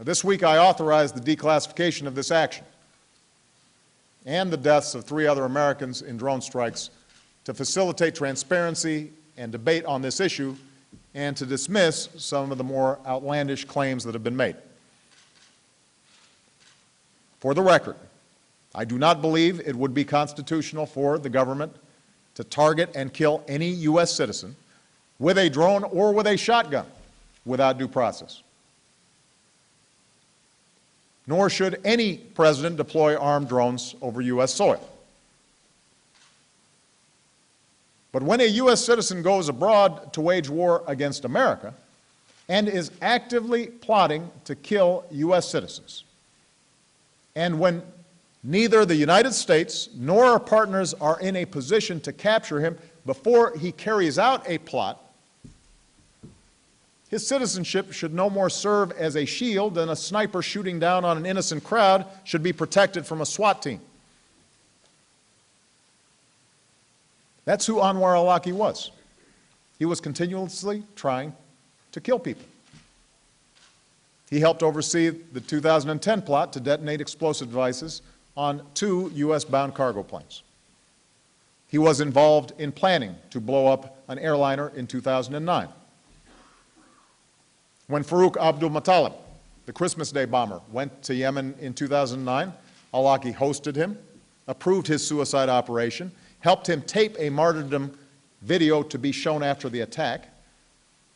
This week I authorized the declassification of this action and the deaths of 3 other Americans in drone strikes to facilitate transparency and debate on this issue and to dismiss some of the more outlandish claims that have been made. For the record, I do not believe it would be constitutional for the government to target and kill any U.S. citizen with a drone or with a shotgun without due process. Nor should any president deploy armed drones over U.S. soil. But when a U.S. citizen goes abroad to wage war against America and is actively plotting to kill U.S. citizens, and when neither the United States nor our partners are in a position to capture him before he carries out a plot, his citizenship should no more serve as a shield than a sniper shooting down on an innocent crowd should be protected from a SWAT team. That's who Anwar Awlaki was. He was continuously trying to kill people. He helped oversee the 2010 plot to detonate explosive devices on 2 U.S.-bound cargo planes. He was involved in planning to blow up an airliner in 2009. When Farouk Abdul-Muttalib, the Christmas Day bomber, went to Yemen in 2009, Awlaki hosted him, approved his suicide operation, helped him tape a martyrdom video to be shown after the attack,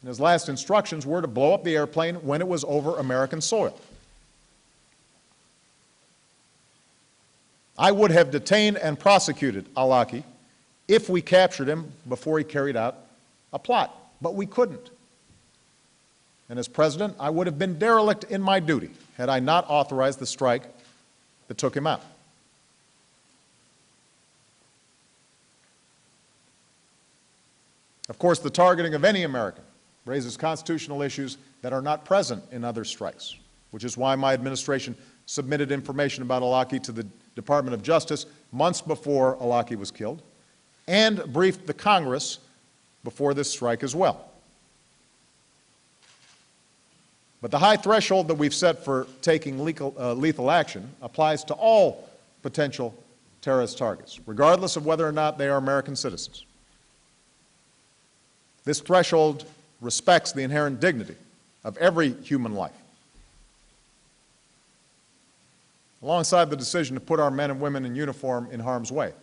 and his last instructions were to blow up the airplane when it was over American soil. I would have detained and prosecuted Awlaki if we captured him before he carried out a plot, but we couldn't. And as president, I would have been derelict in my duty had I not authorized the strike that took him out. Of course, the targeting of any American raises constitutional issues that are not present in other strikes, which is why my administration submitted information about Awlaki to the Department of Justice months before Awlaki was killed, and briefed the Congress before this strike as well. But the high threshold that we've set for taking lethal action applies to all potential terrorist targets, regardless of whether or not they are American citizens. This threshold respects the inherent dignity of every human life. Alongside the decision to put our men and women in uniform in harm's way,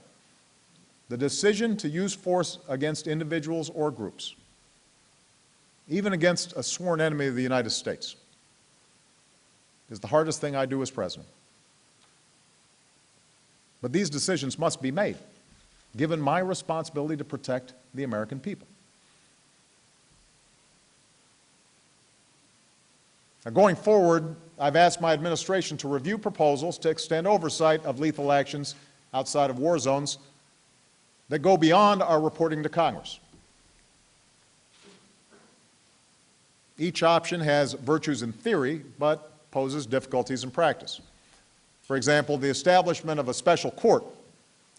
the decision to use force against individuals or groups, even against a sworn enemy of the United States, is the hardest thing I do as president. But these decisions must be made, given my responsibility to protect the American people. Now, going forward, I've asked my administration to review proposals to extend oversight of lethal actions outside of war zones that go beyond our reporting to Congress. Each option has virtues in theory, but poses difficulties in practice. For example, the establishment of a special court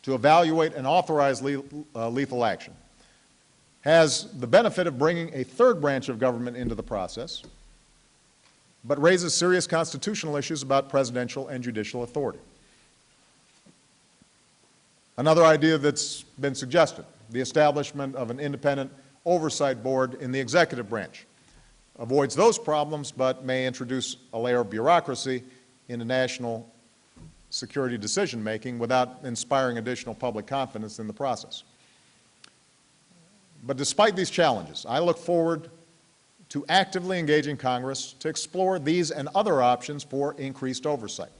to evaluate and authorize lethal action has the benefit of bringing a third branch of government into the process, but raises serious constitutional issues about presidential and judicial authority. Another idea that's been suggested, the establishment of an independent oversight board in the executive branch, avoids those problems but may introduce a layer of bureaucracy into national security decision-making without inspiring additional public confidence in the process. But despite these challenges, I look forward to actively engaging Congress to explore these and other options for increased oversight.